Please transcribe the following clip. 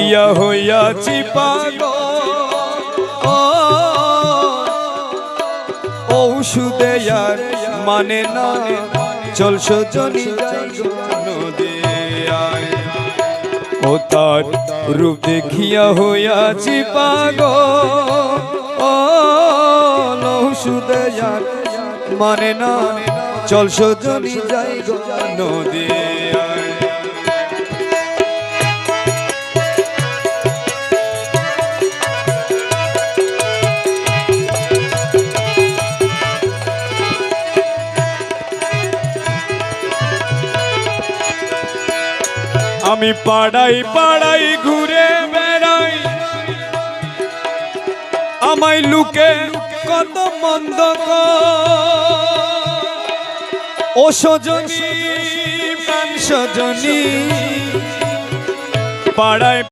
দেখিয়া হইয়াছি পাগল ঔষধে আর মানে না চল সজনী নদী আয় ও তার রূপ দেখিয়া হইয়াছি পাগল ঔষধে আর মানে না চল সজনী যাই নদী আয় আমি পাড়াই পাড়াই ঘুরে বেড়াই আমায় লুকে কত মন্দ ও সজনী প্রাণ সজনী পাড়ায়